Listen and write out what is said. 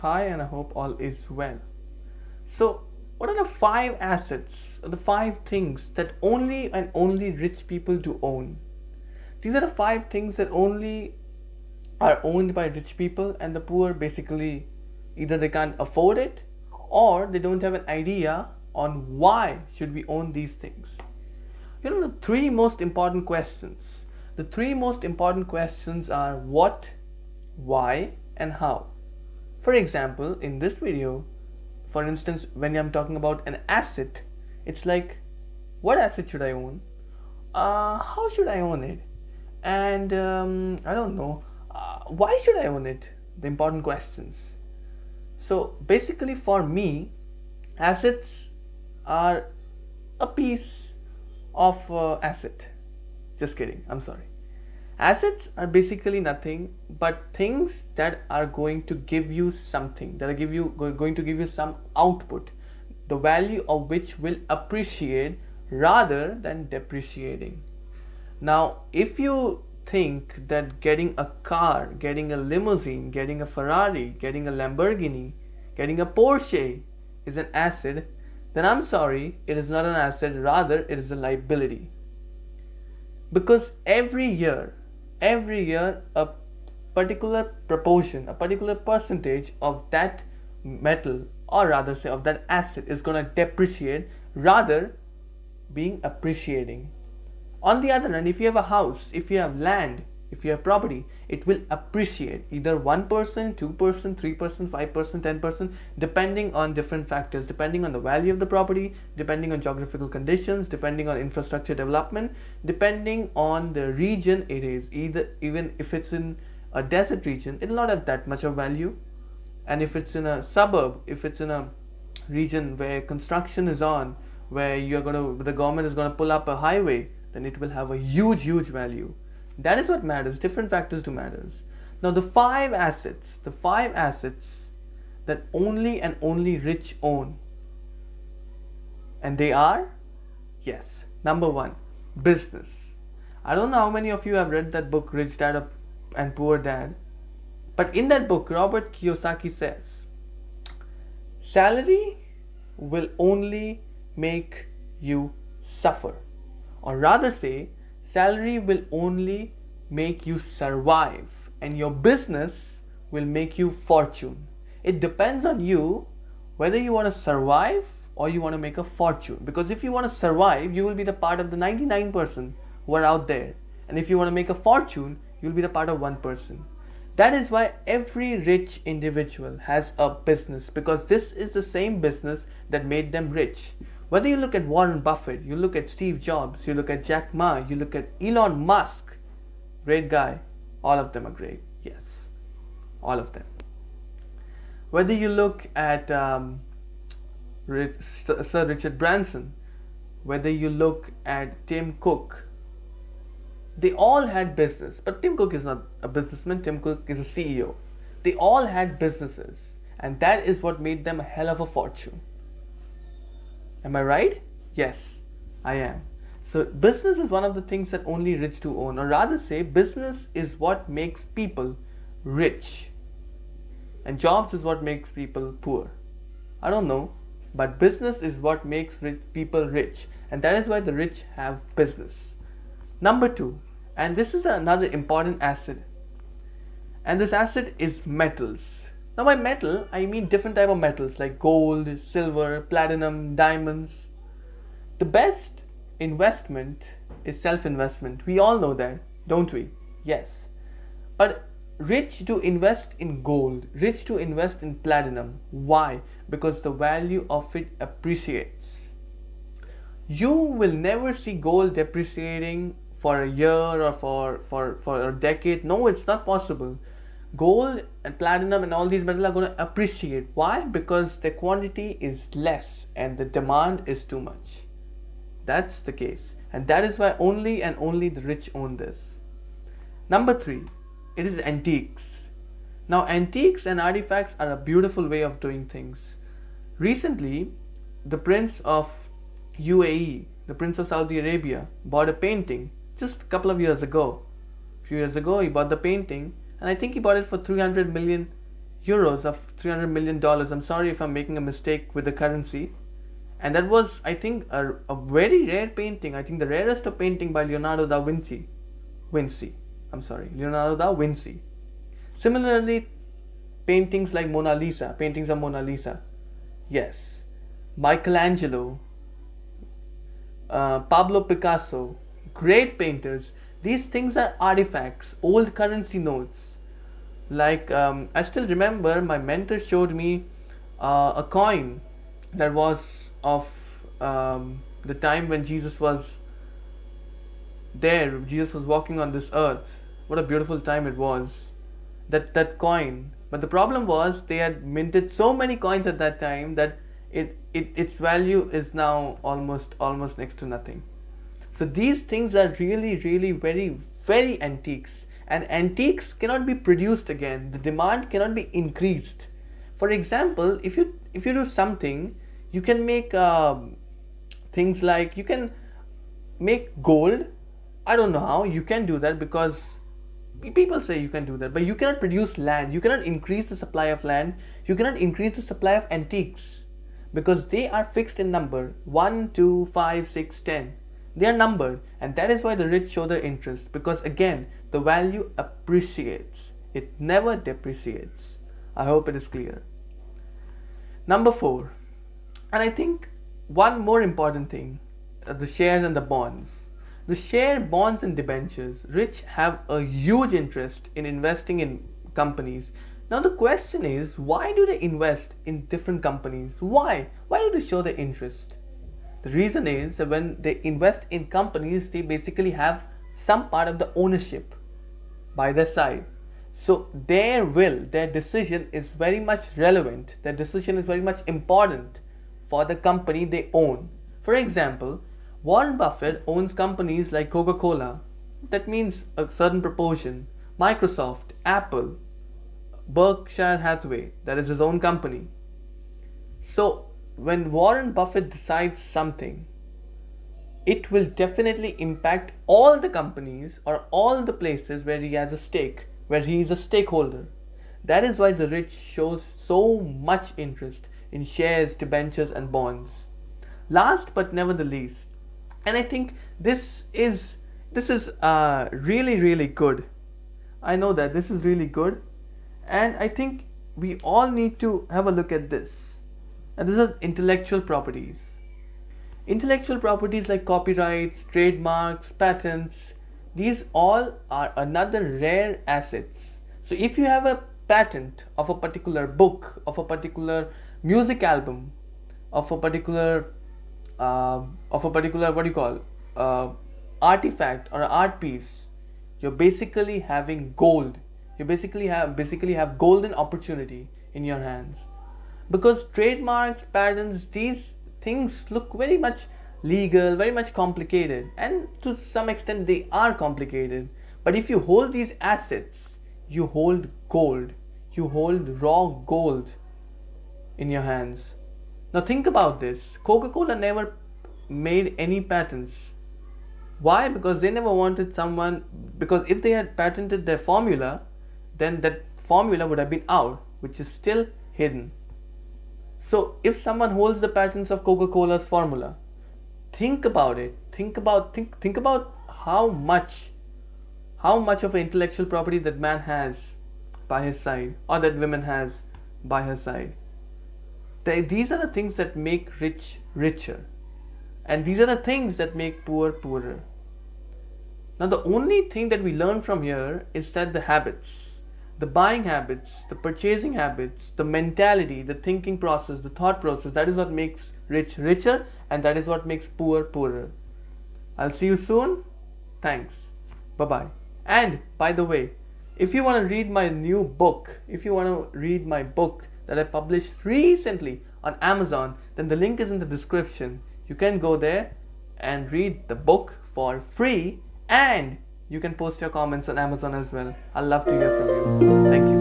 Hi, and I hope all is well. So, what are the five assets, or the five things that only and only rich people do own? These are the five things that only are owned by rich people, and the poor basically either they can't afford it or they don't have an idea on why should we own these things. The three most important questions. The three most important questions are what, why, and how. For example, in this video, for instance, when I'm talking about an asset, it's like, what asset should I own? How should I own it? And I don't know, why should I own it? The important questions. So basically, for me, assets are a piece of asset. Just kidding, I'm sorry. Assets are basically nothing but things that are going to give you something, that are going to give you some output, the value of which will appreciate rather than depreciating. Now, if you think that getting a car, getting a limousine, getting a Ferrari, getting a Lamborghini, getting a Porsche is an asset, then I'm sorry, it is not an asset, rather, it is a liability. Because every year a particular proportion, a particular percentage of that metal, or rather say of that asset, is going to depreciate rather being appreciating. On the other hand, if you have a house, if you have land, if you have property, it will appreciate either 1%, 2%, 3%, 5%, 10%, depending on different factors, depending on the value of the property, depending on geographical conditions, depending on infrastructure development, depending on the region it is. Even if it's in a desert region, it will not have that much of value. And if it's in a suburb, if it's in a region where construction is on, where the government is gonna pull up a highway, then it will have a huge value. That is what matters. Different factors do matters. Now the five assets that only and only rich own, and they are, yes, number one, business. I don't know how many of you have read that book, Rich Dad and Poor Dad, but in that book, Robert Kiyosaki says, salary will only make you suffer, or rather say, salary will only make you survive, and your business will make you fortune. It depends on you whether you want to survive or you want to make a fortune. Because if you want to survive, you will be the part of the 99% who are out there, and if you want to make a fortune, you will be the part of 1%. That is why every rich individual has a business, because this is the same business that made them rich. Whether you look at Warren Buffett, you look at Steve Jobs, you look at Jack Ma, you look at Elon Musk, great guy, all of them are great, yes, all of them. Whether you look at Sir Richard Branson, whether you look at Tim Cook, they all had business, but Tim Cook is not a businessman, Tim Cook is a CEO. They all had businesses, and that is what made them a hell of a fortune. Am I right? Yes, I am. So business is one of the things that only rich do own, or rather say, business is what makes people rich, and jobs is what makes people poor. I don't know, but business is what makes people rich, and that is why the rich have business. Number two, and this is another important asset, and this asset is metals. Now by metal, I mean different type of metals like gold, silver, platinum, diamonds. The best investment is self-investment. We all know that, don't we? Yes. But rich to invest in gold, rich to invest in platinum. Why? Because the value of it appreciates. You will never see gold depreciating for a year or for a decade. No, it's not possible. Gold and platinum and all these metals are going to appreciate. Why? Because the quantity is less and the demand is too much. That's the case, and that is why only and only the rich own this. Number three, it is antiques. Now antiques and artifacts are a beautiful way of doing things. Recently, the Prince of UAE, the Prince of Saudi Arabia, bought a painting just a couple of years ago. A few years ago, he bought the painting, and I think he bought it for 300 million euros of $300 million. I'm sorry if I'm making a mistake with the currency. And that was, I think, a very rare painting. I think the rarest of painting by Leonardo da Vinci. Leonardo da Vinci. Similarly, paintings like paintings of Mona Lisa. Yes. Michelangelo, Pablo Picasso, great painters. These things are artifacts, old currency notes. Like, I still remember my mentor showed me a coin that was of the time when Jesus was there. Jesus was walking on this earth. What a beautiful time it was. That coin. But the problem was they had minted so many coins at that time that its value is now almost next to nothing. So these things are really very very antiques, and antiques cannot be produced again. The demand cannot be increased. For example, if you do something, you can make things like you can make gold. I don't know how you can do that, because people say you can do that, but you cannot produce land. You cannot increase the supply of land. You cannot increase the supply of antiques, because they are fixed in number 1, 2, 5, 6, 10. They are numbered, and that is why the rich show their interest, because again the value appreciates, it never depreciates. I hope it is clear. Number 4, and I think one more important thing, the shares and the bonds. The share, bonds and debentures, rich have a huge interest in investing in companies. Now the question is, why do they invest in different companies? Why do they show their interest? The reason is that when they invest in companies, they basically have some part of the ownership by their side. So their decision is very much relevant. Their decision is very much important for the company they own. For example, Warren Buffett owns companies like Coca-Cola. That means a certain proportion. Microsoft, Apple, Berkshire Hathaway, that is his own company. So when Warren Buffett decides something, it will definitely impact all the companies or all the places where he has a stake, where he is a stakeholder. That is why the rich shows so much interest in shares, debentures and bonds. Last but never the least, and I think this is really good. I know that this is really good, and I think we all need to have a look at this. And this is intellectual properties. Intellectual properties like copyrights, trademarks, patents, these all are another rare assets. So if you have a patent of a particular book, of a particular music album, of a particular artifact or an art piece, you're basically having gold. You basically have golden opportunity in your hands, because trademarks, patents, these things look very much legal, very much complicated, and to some extent they are complicated. But if you hold these assets, you hold gold, you hold raw gold in your hands. Now think about this. Coca-Cola never made any patents. Why? Because they never wanted someone, because if they had patented their formula, then that formula would have been out, which is still hidden. So if someone holds the patents of Coca-Cola's formula, think about it. Think about how much of an intellectual property that man has by his side, or that woman has by her side. These are the things that make rich richer, and these are the things that make poor poorer. Now the only thing that we learn from here is that the habits, the buying habits, the purchasing habits, the mentality, the thinking process, the thought process, that is what makes rich richer, and that is what makes poor poorer. I'll see you soon. Thanks. Bye-bye. And by the way, if you want to read my new book, if you want to read my book that I published recently on Amazon, then the link is in the description. You can go there and read the book for free, and you can post your comments on Amazon as well. I'd love to hear from you. Thank you.